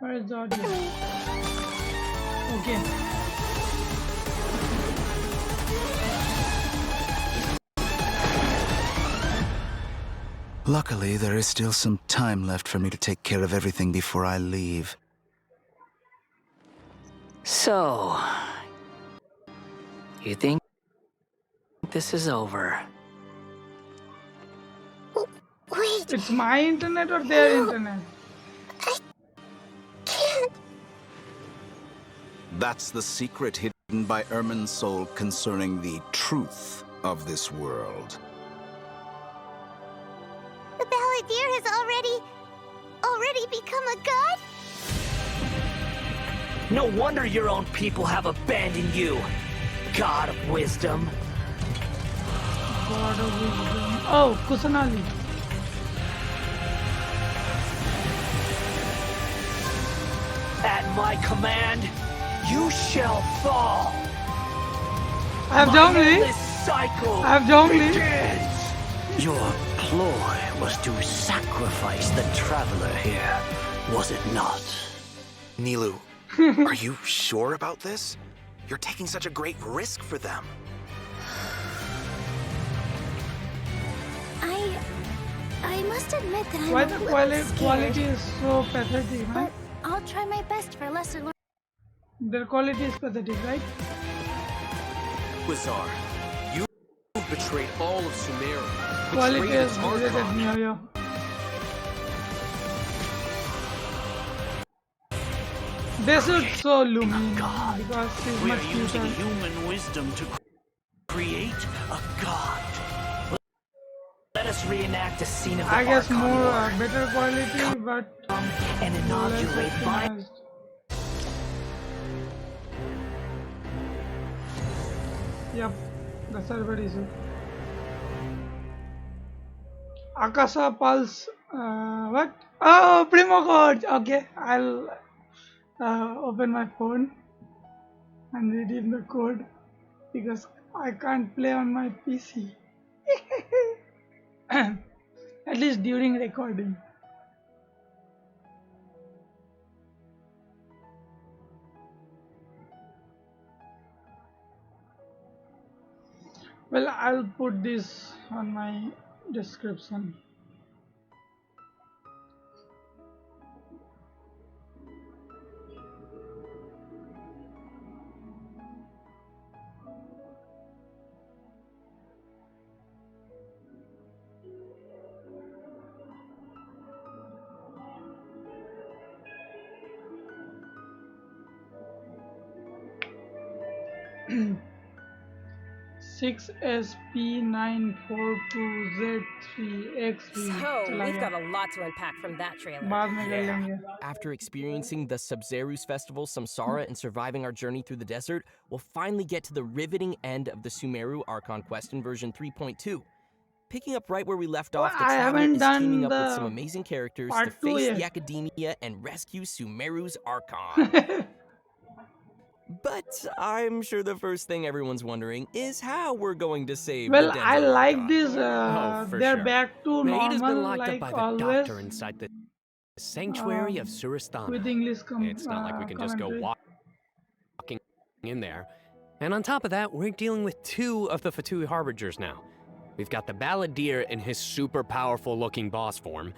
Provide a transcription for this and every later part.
Where is the audio? Okay. Luckily, there is still some time left for me to take care of everything before I leave. So, you think this is over? Wait, It's my internet or their internet? I can't. That's the secret hidden by Ermin's soul concerning the truth of this world. The balladeer has already become a god? No wonder your own people have abandoned you, God of Wisdom. God of Wisdom. Oh, Kusanali. At my command, you shall fall. I have Zhongli. This cycle I have Zhongli. begins. Your ploy was to sacrifice the traveler here, was it not? Nilu, are you sure about this? You're taking such a great risk for them. I must admit that I'm Why a the little quality scared, is so pathetic, man? but I'll try my best for lesser learned. Their quality is pathetic, right? Bizarre. You betrayed all of Sumeru. Quality Betrayed is its degraded Archon. near you. This is so Lumi because she's We much are using cuter. human wisdom to create a god. Let us reenact a scene of the I guess Archon more War better quality, but and less inaugurate my optimized. Yep, the server issue. Akasa Pulse. What? Oh, Primo code. Okay, I'll open my phone and redeem the code because I can't play on my PC. At least during recording. Well, I'll put this on my description. Six SP942Z3XV. So, we've got a lot to unpack from that trailer. बाद में कर लेंगे. After experiencing the Sub-Zerus Festival, Samsara, and surviving our journey through the desert, we'll finally get to the riveting end of the Sumeru Archon quest in version 3.2. Picking up right where we left off, the I traveler haven't is done teaming up with the some amazing characters to part 2 face yet. the Academia and rescue Sumeru's Archon. But I'm sure the first thing everyone's wondering is how we're going to save Well, the I Dendro like Archon. this. for They're sure. back to Maeda's been normal, locked like up by the always. doctor inside the sanctuary of Suristana. With English It's not like we can just go commentary. walking in there. And on top of that, we're dealing with 2 of the Fatui Harbingers now. We've got the Balladeer in his super powerful looking boss form,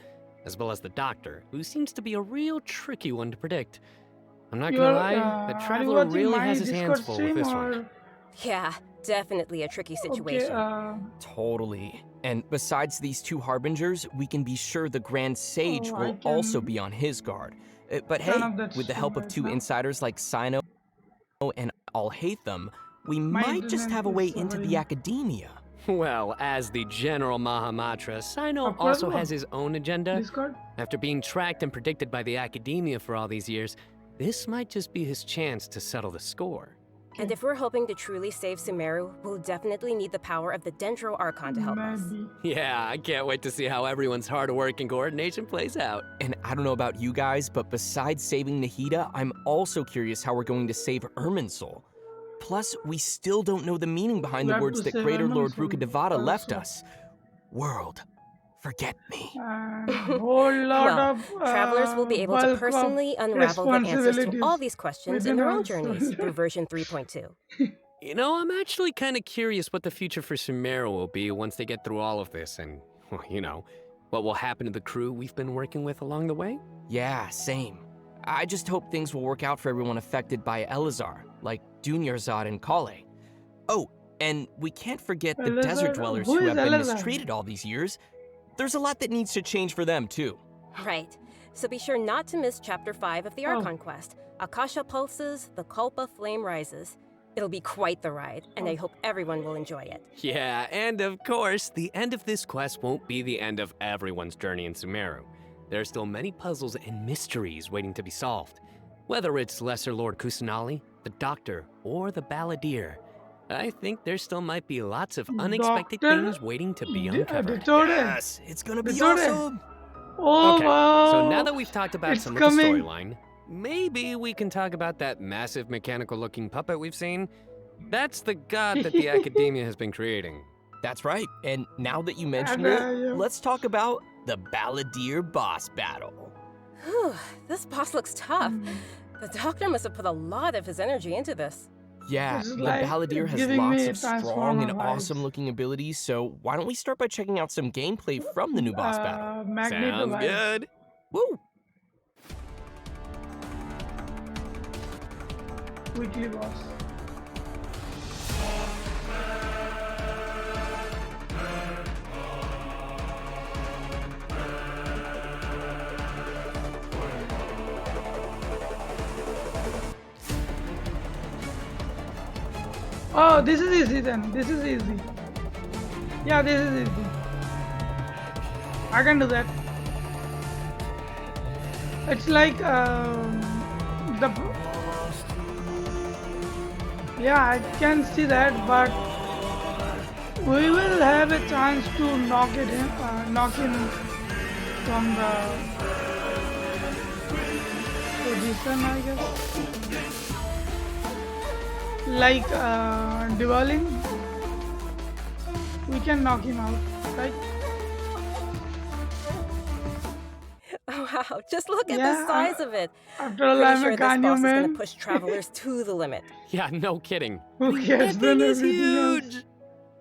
as well as the Doctor, who seems to be a real tricky one to predict. I'm not gonna lie, the are you Traveler watching really my has his Discord hands full with stream this or? one. Yeah, definitely a tricky Okay, situation. Totally. And besides these 2 harbingers, we can be sure the Grand Sage Oh, I will also can be on his guard. But hey, turn off that with the help stream of right 2 now. insiders like Sino and I'll hate them, we My might just internet have a is way into suffering. the Academia. Well, as the General Mahamatra, Sino Of also course. has his own agenda. Discord. After being tracked and predicted by the Academia for all these years, this might just be his chance to settle the score. And if we're hoping to truly save Sumeru, we'll definitely need the power of the Dendro Archon to help us. Maybe. Yeah, I can't wait to see how everyone's hard work and coordination plays out. And I don't know about you guys, but besides saving Nahida, I'm also curious how we're going to save Ermin's soul. Plus, we still don't know the meaning behind We the have words to that save Greater Lord Ermin's soul Rukkhadevata left also. us. World, Forget me. and whole lot Well, of travelers will be able to bulk of personally unravel the answers to responsibilities all these questions in within their own our journeys soul. through version 3.2. You know, I'm actually kind of curious what the future for Sumeru will be once they get through all of this and, well, you know, what will happen to the crew we've been working with along the way. Yeah, same. I just hope things will work out for everyone affected by Elazar, like Dunyarzad and Kale. Oh, and we can't forget the Elazar? desert dwellers Who who is have been Elazar? mistreated all these years. There's a lot that needs to change for them, too. Right. So be sure not to miss Chapter 5 of the Oh. Archon quest. Akasha pulses, the Kulpa flame rises. It'll be quite the ride, and I hope everyone will enjoy it. Yeah, and of course, the end of this quest won't be the end of everyone's journey in Sumeru. There are still many puzzles and mysteries waiting to be solved. Whether it's Lesser Lord Kusanali, the Doctor, or the Balladeer, I think there still might be lots of unexpected Doctor things waiting to be uncovered. Ditore. It's gonna be Ditore. awesome! Oh Okay, wow! so now that we've talked about It's some coming. of the storyline, maybe we can talk about that massive mechanical-looking puppet we've seen. That's the god that the Academia has been creating. That's right, and now that you mentioned And, it, yeah. let's talk about the Balladeer boss battle. Whew, this boss looks tough. The Doctor must have put a lot of his energy into this. Yeah, This is the like Balladeer has giving lots me of strong Transformer and vibes. awesome looking abilities, so why don't we start by checking out some gameplay from the new boss battle? Magneto Sounds vibes. good. Woo! Weekly boss. Oh, this is easy then. This is easy. Yeah, this is easy. I can do that. It's like the. Yeah, I can see that, but we will have a chance to knock him from the position, I guess. Like Diwaling, we can knock him out, right? Oh, wow, just look at Yeah, the size of it. After all, Pretty I'm sure a this boss Ganyu is going man. to push travelers to the limit. Yeah, no kidding. Who cares That then thing is everything else? huge!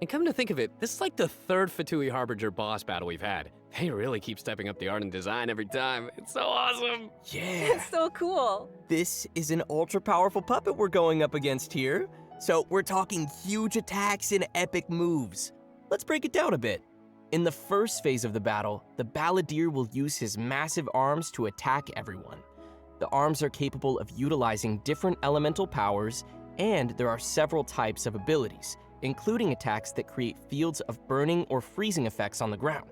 And come to think of it, this is like the third Fatui Harbinger boss battle we've had. They really keep stepping up the art and design every time. It's so awesome! Yeah! It's so cool. This is an ultra-powerful puppet we're going up against here. So we're talking huge attacks and epic moves. Let's break it down a bit. In the first phase of the battle, the Balladeer will use his massive arms to attack everyone. The arms are capable of utilizing different elemental powers, and there are several types of abilities, including attacks that create fields of burning or freezing effects on the ground.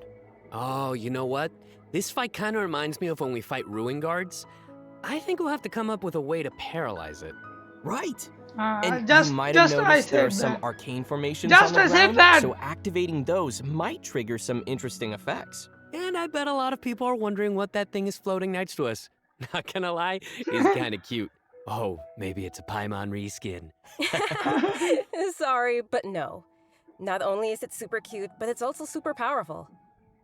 Oh, you know what? This fight kind of reminds me of when we fight Ruin Guards. I think we'll have to come up with a way to paralyze it. Right! And You might have I noticed there are said some that. arcane formations Just on I the said ground, that. so activating those might trigger some interesting effects. And I bet a lot of people are wondering what that thing is floating next to us. Not gonna lie, it's kind of cute. Oh, maybe it's a Paimon reskin. Sorry, but no. Not only is it super cute, but it's also super powerful.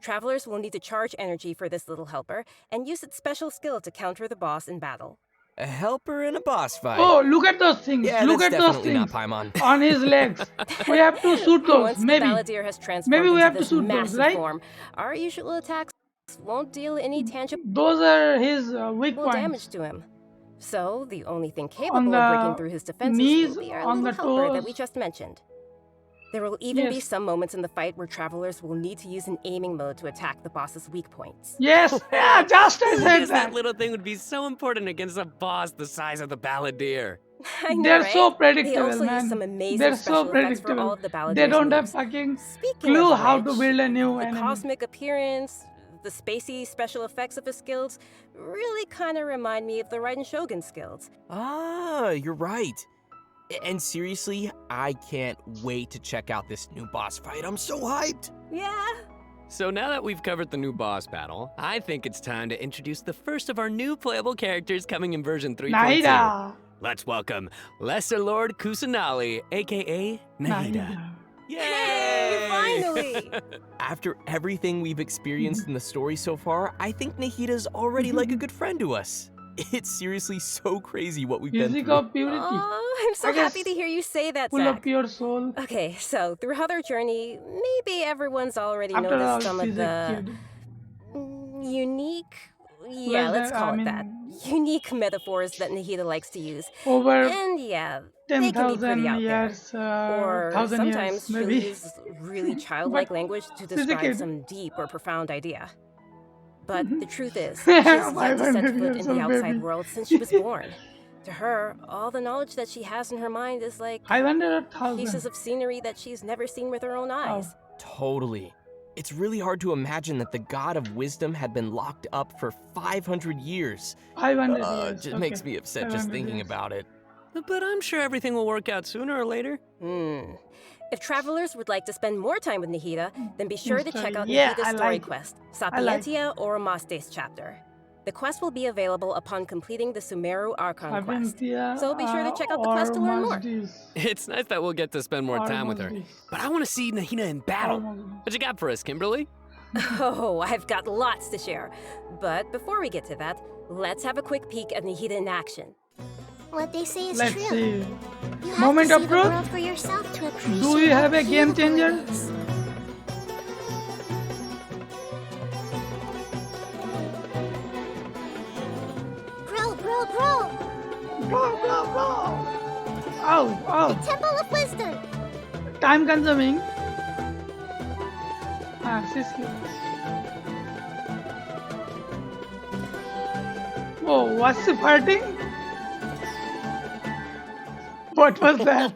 Travelers will need to charge energy for this little helper and use its special skill to counter the boss in battle. A helper in a boss fight. Oh, look at those things. yeah, Look that's at those definitely things not Paimon. on his legs. We have to shoot those, Once maybe. the Balladeer has transformed Maybe we into have to this shoot those, massive right? form, our usual attacks won't deal any tangible Those are his weak points. damage to him. So the only thing On capable the of breaking through his defenses knees, will be our on little the helper that toes. we just mentioned. There will even be Yes. some moments in the fight where travelers will need to use an aiming mode to attack the boss's weak points. Yes, yeah, just I Who said guessed that. that little thing would be so important against a boss the size of the Balladeer? I know, They're right? so They predictable, also man. use some amazing They're special so effects for all predictable. of the Balladier's They don't have moves. fucking Speaking clue of how which, to build a new the enemy. cosmic appearance, the spacey special effects of his skills really kind of remind me of the Raiden Shogun skills. Ah, you're right. And seriously, I can't wait to check out this new boss fight. I'm so hyped. Yeah. So now that we've covered the new boss battle, I think it's time to introduce the first of our new playable characters coming in version 3.2. Naida. Let's welcome Lesser Lord Kusanali, aka Nahida. Hey, finally! After everything we've experienced in the story so far, I think Nahida's already like a good friend to us. It's seriously so crazy what we've been Music through. of purity. Oh, I'm so I guess happy to hear you say that, Full of Zach. pure soul. Okay, so throughout our journey, maybe everyone's already After all, noticed some of she's a the kid. unique, Well, let's I call it that, mean, unique metaphors that Nahida likes to use. over And yeah, they can be pretty 10,000 out there. years, Or 1,000 years, sometimes she'll maybe. use really childlike language to she's a describe kid. some deep or profound idea. But the truth is, she's Yeah, yet to set 500 foot years in the old outside baby. world since she was born. To her, all the knowledge that she has in her mind is like 500 or 1,000? pieces of scenery that she's never seen with her own eyes. Totally. It's really hard to imagine that the god of wisdom had been locked up for 500 years. 500 It years. just okay. makes me upset just 500 thinking years. about it. But I'm sure everything will work out sooner or later. If travelers would like to spend more time with Nahida, then be sure to check out Yeah, Nahida's I story like it. quest, I like Sapientia or Mastes chapter. The quest will be available upon completing the Sumeru Archon quest. Sapientia, So be sure to check out the quest to or learn more. Mazdi's. It's nice that we'll get to spend more time with her. Mazdi's. But I want to see Nahida in battle. What you got for us, Kimberly? Oh, I've got lots to share. But before we get to that, let's have a quick peek at Nahida in action. What they say is Let's true. see. You have Moment to of see the truth? world for yourself to appreciate Do we how have a game beautiful changer? it is. Grow, grow, grow! Bro, bro, bro. Oh, Temple of Wisdom! time consuming. She's here. Oh, what's she farting? What was that?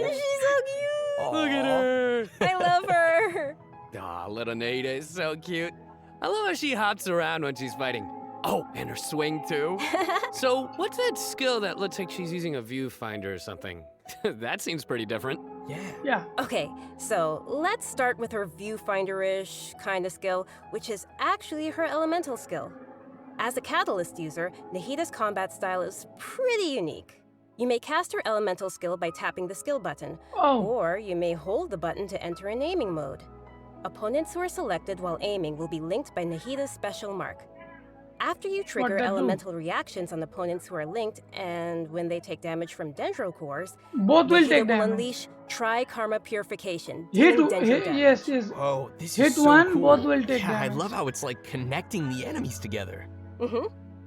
She's so cute! Look at her. I love her! Aw, little Nahida is so cute. I love how she hops around when she's fighting. Oh, and her swing too. So, what's that skill that looks like she's using a viewfinder or something? That seems pretty different. Yeah. Okay, so let's start with her viewfinder-ish kind of skill, which is actually her elemental skill. As a catalyst user, Nahida's combat style is pretty unique. You may cast her elemental skill by tapping the skill button, Oh, or you may hold the button to enter an aiming mode. Opponents who are selected while aiming will be linked by Nahida's special mark. After you trigger that do? elemental reactions on opponents who are linked, and when they take damage from dendro cores, both will Nahida take will damage. unleash Tri-Karma Purification, Hit, dealing dendro hit damage. yes, yes. Whoa, this Hit is so one, cool. both will take Yeah, I damage. love how it's like connecting the enemies together.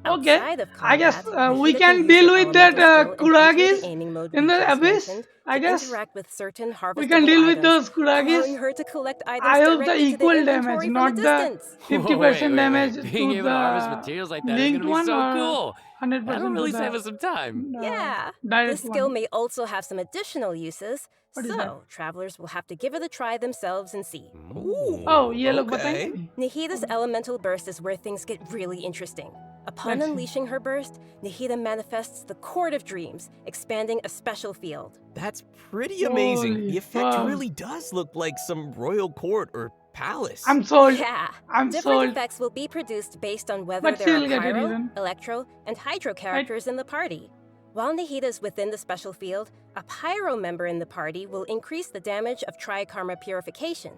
Okay, Outside of I guess combat, we Nahida can use deal her with that elemental skill and enter Kuragis the aiming mode in we the just abyss. mentioned I to guess interact with certain harvestable we can deal with items, those allowing Kuragis. her to collect items I hope the directly to equal the damage, inventory not from a the distance. 50% damage Being to able to harvest the materials like that is linked gonna be one so or cool. 100% That'll really to save the us some time. Yeah, direct this skill one. may also have some additional uses, What is so that? travelers will have to give it a try themselves and see. Oh, ये लोग okay. बताएंगे. Nahida's elemental burst is where things get really interesting. Upon Let's see. unleashing her burst, Nahida manifests the Court of Dreams, expanding a special field. That's pretty amazing. Holy The effect fuck. really does look like some royal court or palace. I'm sold. Yeah, I'm different sold. effects will be produced based on whether But there are she'll get it pyro, even. electro, and hydro characters in the party. While Nahida is within the special field, a pyro member in the party will increase the damage of Tri-Karma Purification.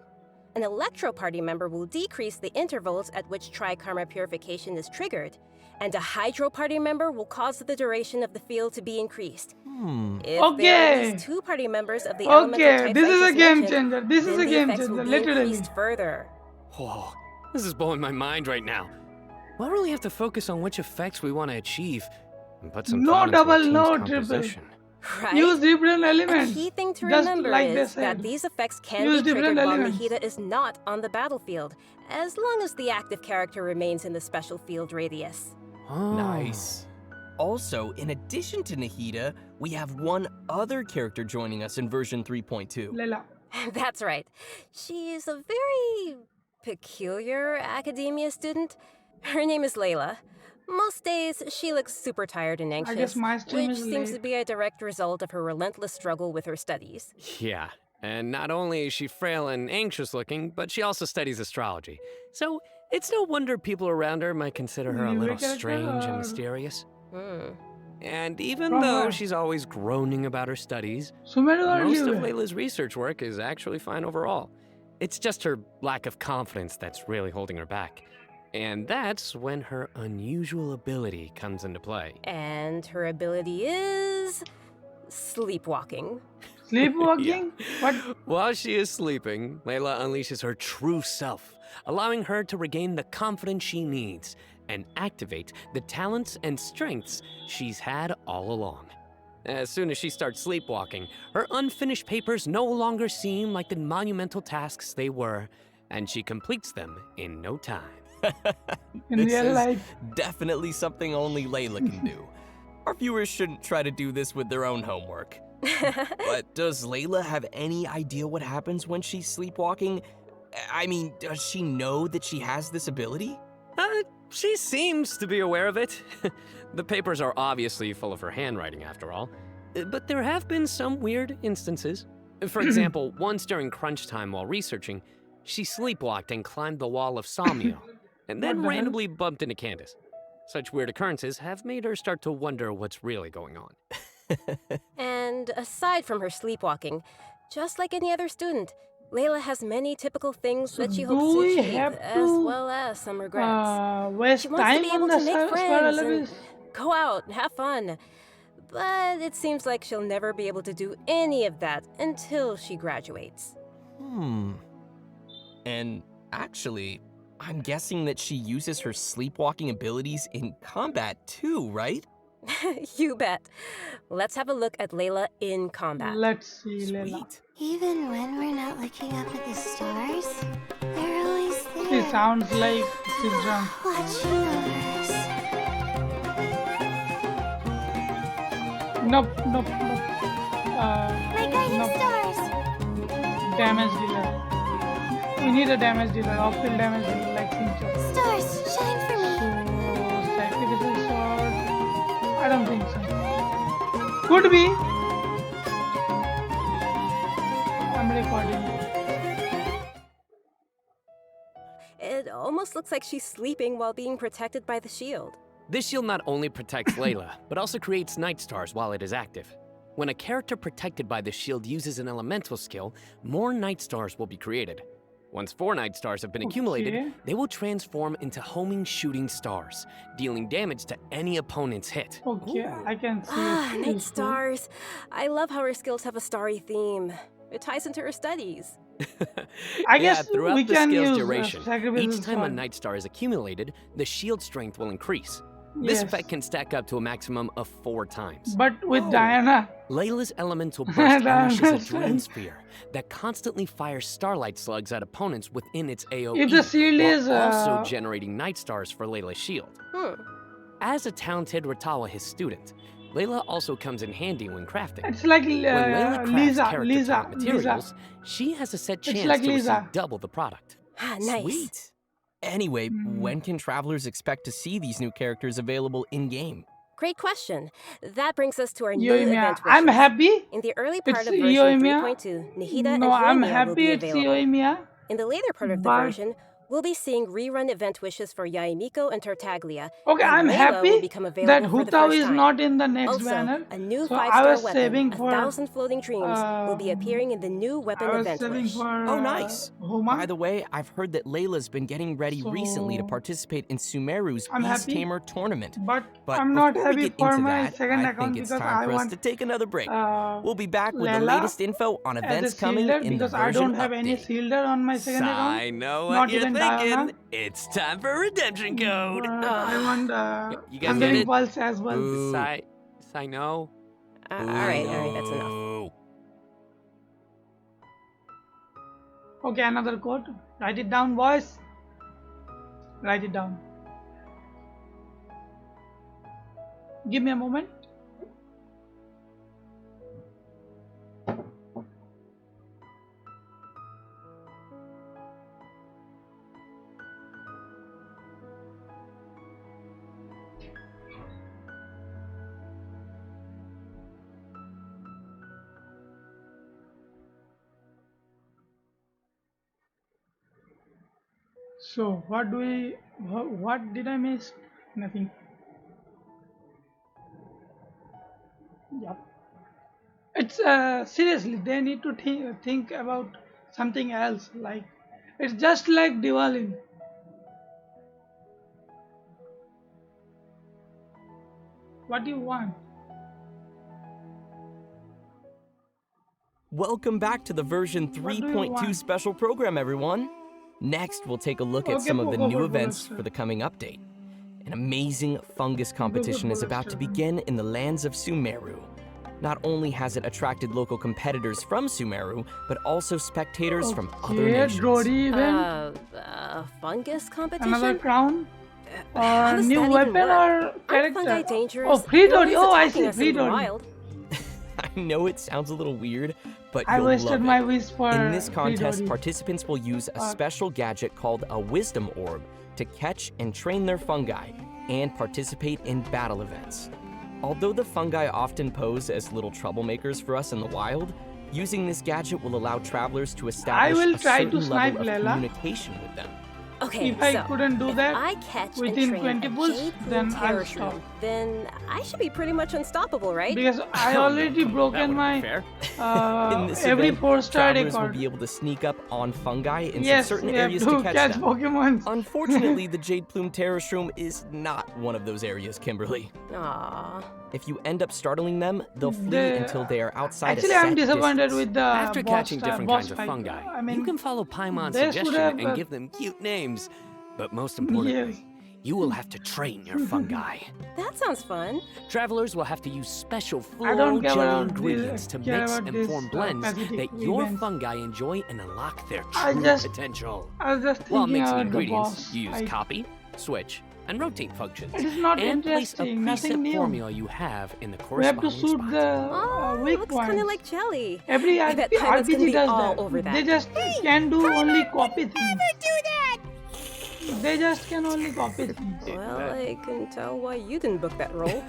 An electro party member will decrease the intervals at which Tri-Karma Purification is triggered, and a hydro party member will cause the duration of the field to be increased. If there are at Okay. least 2 party members of the elemental Okay, types this I is a just game mentioned, changer. This is then a the game effects will changer, be literally. increased further. Whoa, this is blowing my mind right now. We'll really have to focus on which effects we want to achieve and put some No thought into our double, team's no triple. composition. Right? Use different A elements. key thing to Just remember like they is that said. these effects can Use be triggered different while elements. Nahida is not on the battlefield, as long as the active character remains in the special field radius. Oh. Nice. Also, in addition to Nahida, we have one other character joining us in version 3.2. Layla. That's right. She's a very peculiar academia student. Her name is Layla. Most days, she looks super tired and anxious, guess my stream which is seems late. to be a direct result of her relentless struggle with her studies. Yeah, and not only is she frail and anxious looking, but she also studies astrology. So it's no wonder people around her might consider her a New little character strange and or- mysterious. And even From though where? she's always groaning about her studies, Sumeru or most of Liyue? Layla's research work is actually fine overall. It's just her lack of confidence that's really holding her back. And that's when her unusual ability comes into play. And her ability is sleepwalking. Sleepwalking? What? While she is sleeping, Layla unleashes her true self, allowing her to regain the confidence she needs and activate the talents and strengths she's had all along. As soon as she starts sleepwalking, her unfinished papers no longer seem like the monumental tasks they were, and she completes them in no time. In This real is life? definitely something only Layla can do. Our viewers shouldn't try to do this with their own homework. But does Layla have any idea what happens when she's sleepwalking? I mean, does she know that she has this ability? She seems to be aware of it. The papers are obviously full of her handwriting, after all. But there have been some weird instances. For example, once during crunch time while researching, she sleepwalked and climbed the wall of Samio, and then What the hell? randomly bumped into Candace. Such weird occurrences have made her start to wonder what's really going on. And aside from her sleepwalking, just like any other student, Layla has many typical things So that she do hopes to we achieve, have as to, well as some regrets. waste She wants to time be on able the to make friends Spiral and Abyss? go out and have fun. But it seems like she'll never be able to do any of that until she graduates. And actually, I'm guessing that she uses her sleepwalking abilities in combat too, right? You bet. Let's have a look at Layla in combat. Let's see, Layla. Sweet. Even when we're not looking up at the stars, they're always She there, sounds like she's drunk. watching over us. Nope, nope, nope. My guiding Nope. stars! Damage dealer. We need a damage dealer, off-field damage dealer like Sincho. Stars, shine for me! So, sacrificial sword. I don't think so. Could be. I'm recording. It almost looks like she's sleeping while being protected by the shield. This shield not only protects Layla, but also creates night stars while it is active. When a character protected by the shield uses an elemental skill, more night stars will be created. Once 4 night stars have been accumulated, Okay. they will transform into homing shooting stars, dealing damage to any opponent's hit. Okay, I can see Ah, it. night stars. I love how her skills have a starry theme. It ties into her studies. I guess throughout we the can skill's use duration, sacrificial each time a sword. night star is accumulated, the shield strength will increase. This Yes. effect can stack up to a maximum of 4 times. But with Diana, Layla's elemental burst Diana unleashes a dream strength. sphere that constantly fires starlight slugs at opponents within its AoE, If the shield while is, also generating night stars for Layla's shield. Hmm. As a talented Ratawa his student, Layla also comes in handy when crafting. it's like When Layla crafts Lisa, character type materials, Lisa. she has a set It's chance like to Lisa. receive double the product. Ah, nice. Sweet. Anyway, when can travelers expect to see these new characters available in-game? Great question. That brings us to our new Yoimiya. event I'm wishes. happy. In the early part It's of version Yoimiya. 3.2, Nihida No, and I'm Yoimiya will happy be it's available. Yoimiya. In the later part of the But- version, we'll be seeing rerun event wishes for Yaimiko and Tartaglia. Okay, and I'm Layla happy will become available that for the Hutao first is time. not in the next Also, banner. a new So I 5-star was weapon, saving for 1,000 floating dreams, will be appearing in the new weapon I was event saving wish. for Oh, nice. Homa. By the way, I've heard that Layla's been getting ready recently to So- participate in Sumeru's I'm Beast happy. Tamer tournament. But But I'm not before we happy get for into my that, second I account think it's because time I for us want to take another break. We'll be back with the Layla latest info on as a events coming shielder in the because I version don't have any update. shielder on my second account. I know what Not you're even thinking. Diana. It's time for redemption code. I want You guys Thundering get it? Pulse as well. Boo. I know. All right, that's enough. Ooh. Okay, another quote. Write it down, boys. Write it down. Give me a moment. So, what did I miss? Nothing. Yep. It's seriously, they need to think about something else. Like it's just like Diwali. What do you want? Welcome back to the version What do you 3.2 want? special program, everyone. Next, we'll take a look at Okay, some of the go new for events it. for the coming update. An amazing fungus competition is about to begin in the lands of Sumeru. Not only has it attracted local competitors from Sumeru, but also spectators from other nations. Brody event, Fungus competition? another crown, How or does new that even weapon work? or Aren't fungi character. dangerous? Oh, free They're Dory. always Oh, I attacking see, us free in the Dory. wild. I know it sounds a little weird, but I you'll wasted love my it. wish for In this free contest, Dory. participants will use a special gadget called a Wisdom Orb to catch and train their fungi and participate in battle events. Although the fungi often pose as little troublemakers for us in the wild, using this gadget will allow travelers to establish will a try to certain snipe level of Layla. communication with them. Okay, If I so couldn't do if that I catch within and train 20 a pulls, jade then blue I'll terror stop. shroom, then I should be pretty much unstoppable, right? Because I Oh, no, already that broken wouldn't be my fair. In this every event, 4-star travelers will record. be able to sneak up on fungi in some Yes, certain we have areas to to catch them. Pokemon. Unfortunately, the Jade Plume Terror Shroom is not one of those areas, Kimberly. Aww. If you end up startling them, they'll flee They- until they are outside Actually, a set I'm disappointed distance. with the After boss, catching different boss kinds of fight. fungi, I mean, you can follow Paimon's they should suggestion have, and give them cute names. But most importantly, Yes. you will have to train your fungi. That sounds fun. Travelers will have to use special I don't floral care jelly about ingredients to care mix about and this, form blends pathetic that your event. fungi enjoy and unlock their I true just- potential. I was just While thinking mixing about the ingredients, boss. you use I- copy, switch, and rotate functions. It is not and place a interesting, nothing preset new. formula you have in the We have to corresponding suit spot. the Oh, weak looks kind points. of like jelly. Every I bet Paimon's gonna RPG be does all that. over that. They just can do only copy things. Do that! They just can only copy things. Well, I can tell why you didn't book that role.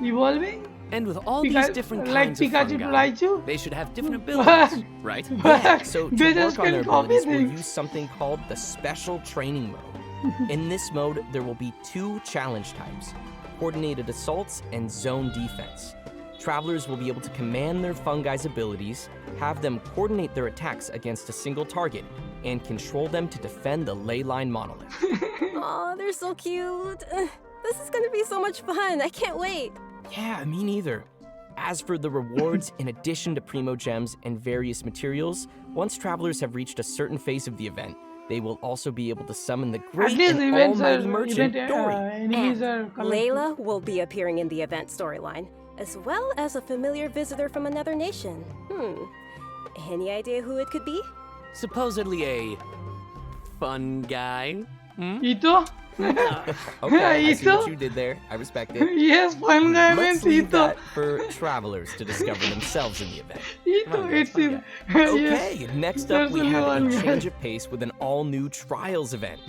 Evolving? And with all these different like kinds of Pikachu to fungi, Raichu? they should have different What? abilities, right? Yeah, so They to just work on their can copy abilities, we'll things. use something called the Special Training Mode. In this mode, there will be two challenge types, Coordinated Assaults and Zone Defense. Travelers will be able to command their fungi's abilities, have them coordinate their attacks against a single target, and control them to defend the ley line monolith. Aw, they're so cute. This is gonna be so much fun. I can't wait. Yeah, me neither. As for the rewards, in addition to Primo Gems and various materials, once travelers have reached a certain phase of the event, they will also be able to summon the At great least and events are, almighty merchant, Dory. enemies are collected. Layla will be appearing in the event storyline, as well as a familiar visitor from another nation. Any idea who it could be? Supposedly a fun guy. Ito? Okay, I see what Ito? you did there. I respect it. Yes, fun guy Let's means leave Ito. that for travelers to discover themselves in the event. Ito, it's fun yes. Okay, next up There's we only have one a guy. change of pace with an all-new Trials event.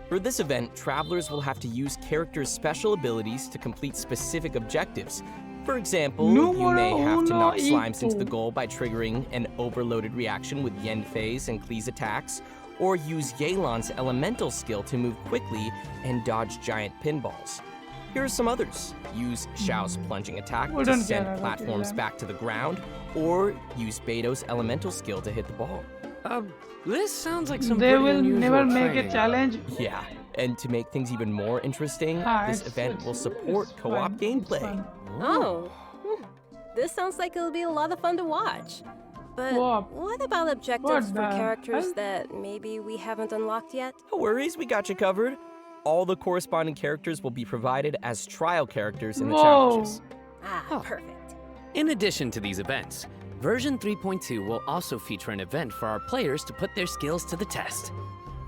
For this event, travelers will have to use characters' special abilities to complete specific objectives. For example, you may have to knock slimes into the goal by triggering an overloaded reaction with Yen Fei's and Klee's attacks, or use Yelan's elemental skill to move quickly and dodge giant pinballs. Here are some others. Use Xiao's plunging attack We to don't send care about platforms Yelan. back to the ground, or use Beto's elemental skill to hit the ball. This sounds like some They pretty will unusual never make a training. challenge. Yeah, and to make things even more interesting, this event will support co-op gameplay. Oh. This sounds like it'll be a lot of fun to watch. But Co-op. what about objectives What for the characters hell? that maybe we haven't unlocked yet? No worries, we got you covered. All the corresponding characters will be provided as trial characters in the Whoa. challenges. Perfect. In addition to these events, version 3.2 will also feature an event for our players to put their skills to the test.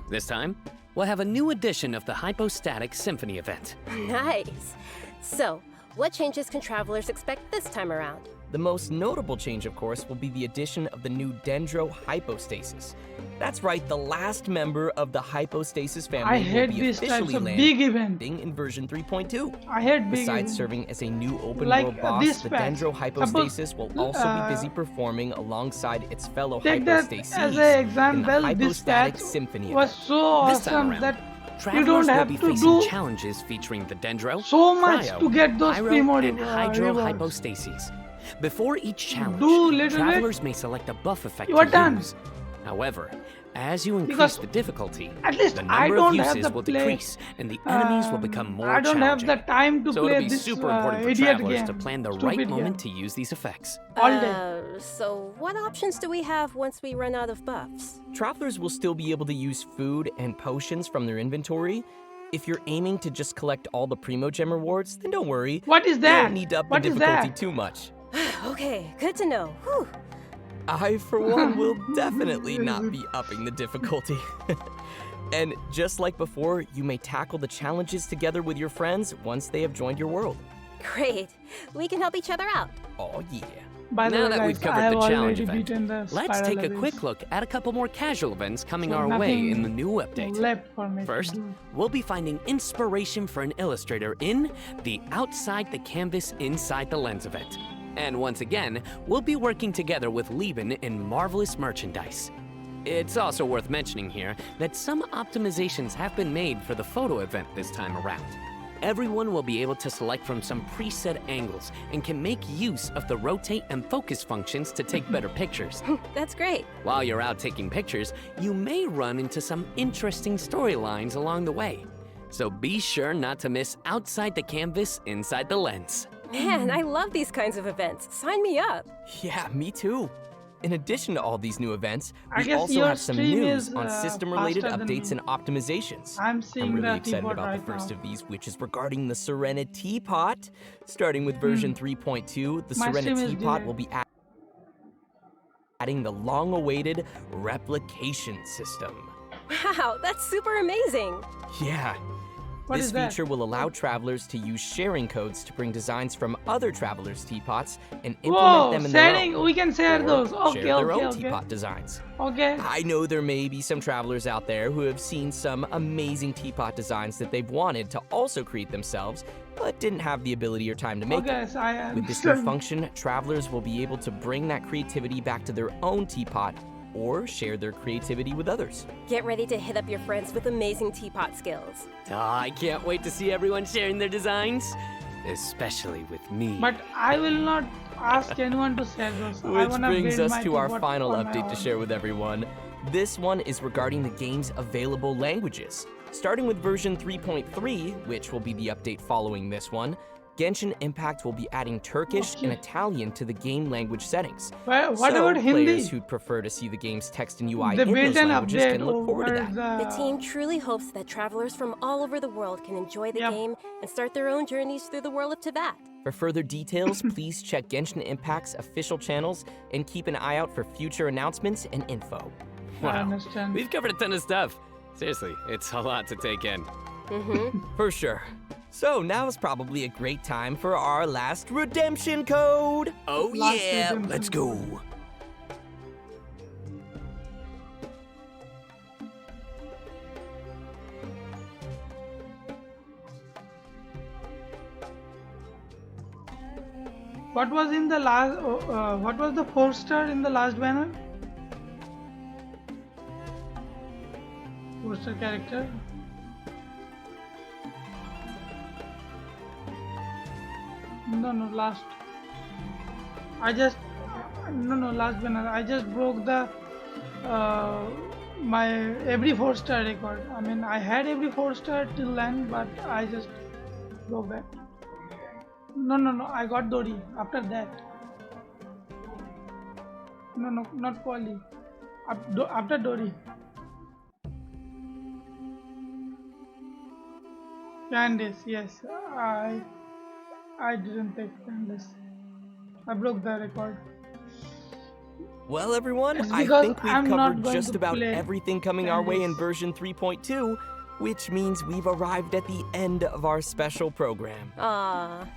This time, we'll have a new edition of the Hypostatic Symphony event. Nice. So, what changes can travelers expect this time around? The most notable change, of course, will be the addition of the new Dendro Hypostasis. That's right, the last member of the Hypostasis family I will hate be these types officially of big events. landing in version 3.2. I hate big Besides events. serving as a new open Like, world boss, this the patch. Dendro Hypostasis Suppose, will also be busy performing alongside its fellow Take that Hypostases as an in the example. This Hypostatic patch Symphony was event. so This time awesome around, that you Travelers don't will have be to facing do challenges featuring the Dendro, so much Cryo, to get those Pyro, Primo and Hydro rewards. Hypostases. Before each challenge, Do little bit. travelers may select a buff effect You are to done. use. However, as you increase Because the difficulty, at least the I number don't of have uses the will play. decrease and the enemies will become more I don't have challenging. the time to So play it'll be this super important for idiot travelers game. to plan the Stupid right moment game. to use these effects. All day. So what options do we have once we run out of buffs? Travelers will still be able to use food and potions from their inventory. If you're aiming to just collect all the Primo Gem rewards, then don't worry. What is You that? don't need to up What the is difficulty that? too much. Okay, good to know. Whew. I, for one, will definitely not be upping the difficulty. And just like before, you may tackle the challenges together with your friends once they have joined your world. Great. We can help each other out. Oh yeah. By the Now way, that guys, we've I covered have the challenge already event, beaten the let's spiral take a levels. quick look at a couple more casual events coming So our way nothing in the new update. left for me to First, do. we'll be finding inspiration for an illustrator in the Outside the Canvas Inside the Lens event. And once again, we'll be working together with Lieben in Marvelous Merchandise. It's also worth mentioning here that some optimizations have been made for the photo event this time around. Everyone will be able to select from some preset angles and can make use of the rotate and focus functions to take better pictures. That's great. While you're out taking pictures, you may run into some interesting storylines along the way. So be sure not to miss Outside the Canvas Inside the Lens. Man, I love these kinds of events. Sign me up. Yeah, me too. In addition to all these new events, I we guess also your have some stream news is, on system-related faster than updates me. and optimizations. I'm seeing I'm really the excited keyboard about right the first now. of these, which is regarding the Serenity Pot. Starting with version 3.2, the My stream is Serenity Pot delayed. will be adding the long-awaited replication system. Wow, that's super amazing. Yeah. What This is that? feature will allow travelers to use sharing codes to bring designs from other travelers' teapots and implement Whoa, them in their sharing, own. we can share or those. Okay, share their okay, own okay. teapot designs. Okay. I know there may be some travelers out there who have seen some amazing teapot designs that they've wanted to also create themselves, but didn't have the ability or time to make Okay, it. so I With this new understand. function, travelers will be able to bring that creativity back to their own teapot or share their creativity with others. Get ready to hit up your friends with amazing teapot skills. Oh, I can't wait to see everyone sharing their designs, especially with me. But I will not ask anyone to share those. I Which wanna brings build us my to our keyboard final on my update to own. share with everyone. This one is regarding the game's available languages. Starting with version 3.3, which will be the update following this one, Genshin Impact will be adding Turkish and Okay. Italian to the game language settings. What So about players Hindi? who'd prefer to see the game's text and UI They in built those an languages update can look forward to over that. The team truly hopes that travelers from all over the world can enjoy the Yep. game and start their own journeys through the world of Tibet. For further details, please check Genshin Impact's official channels and keep an eye out for future announcements and info. I Wow, understand. we've covered a ton of stuff. Seriously, it's a lot to take in. For sure. So now is probably a great time for our last redemption code. Oh Last yeah, redemption let's go. What was in the last? What was the 4-star in the last banner? 4-star character. No, last. Last banner. I just broke the my every 4-star record. I mean, I had every 4-star till then, but I just broke that. No, I got Dori after that. No, not Polly. After Dori. Candice, yes. I didn't take Candice. I broke the record. Well, everyone, It's I because think we've I'm not covered going just to about play everything coming our way in Candice. version 3.2, which means we've arrived at the end of our special program.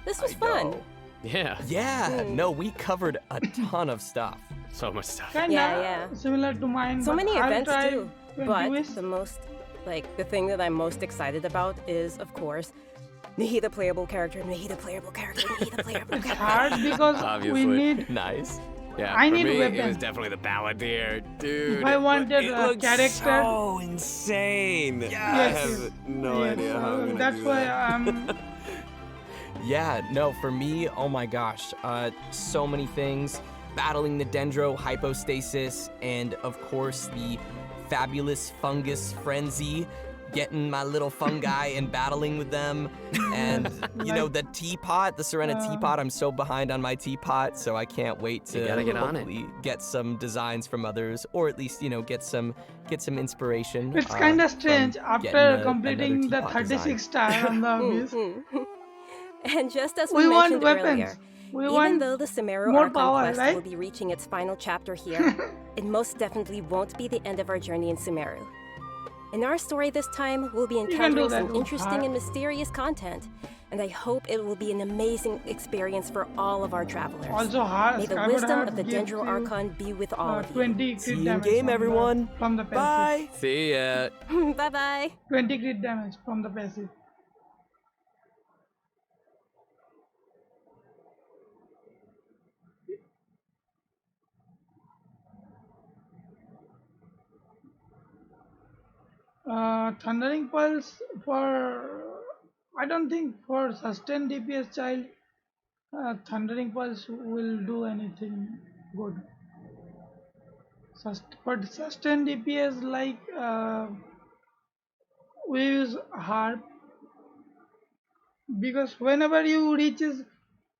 This was I fun. know. Yeah, Yeah, no, we covered a ton of stuff. so much stuff. Kinda Yeah. similar to mine. So but many I'll events try too. 20 But ways. the thing that I'm most excited about is, of course, Nahi the playable character, Nahi the playable character, Nahi the playable It's character. hard because Obviously. we need. Nice. Yeah, I for need me, it weapon. was definitely the Balladeer, dude. If I wanted it a looks character- so insane. I Yes, have yes. no Yes, idea how I'm gonna that's do why that. I'm. Yeah, no, for me, oh my gosh, so many things. Battling the Dendro hypostasis, and of course the fabulous fungus frenzy, getting my little fungi and battling with them. And, you know, the teapot, the Serena teapot, I'm so behind on my teapot, so I can't wait to You gotta get on it. hopefully get some designs from others, or at least, you know, get some inspiration. It's kind of from strange getting after another completing the teapot 36 design. star on the Abyss. And just as we We want mentioned weapons. earlier, We even want though the Sumeru more Archon power, quest right? will be reaching its final chapter here, it most definitely won't be the end of our journey in Sumeru. In our story this time, we'll be can do encountering that some with interesting heart. and mysterious content, and I hope it will be an amazing experience for all of our travelers. Also, heart, May the Skyward wisdom Heart of the gives Dendro you, Archon be with all of you. 20 crit See you in damage game, from everyone. from the passive. Bye! See ya. Bye-bye. 20 crit damage from the passive. Thundering Pulse for, I don't think for sustained DPS child, Thundering Pulse will do anything good. For sustained DPS, like we use Harp, because whenever you reaches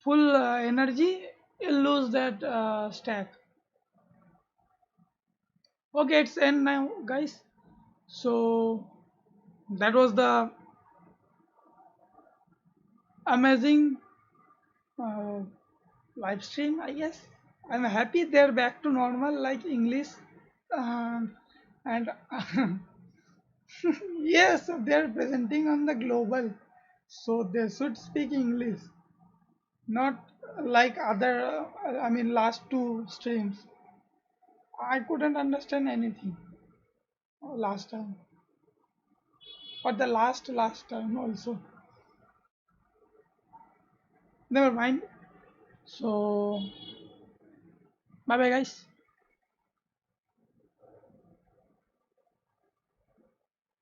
full energy, you lose that stack. Okay, it's end now, guys. So that was the amazing uh, live stream, I guess. I'm happy they're back to normal like English, and yes, they're presenting on the global, so they should speak English, not like other. I mean, last two streams, I couldn't understand anything last time, but the last time also. Never mind. So, bye bye, guys.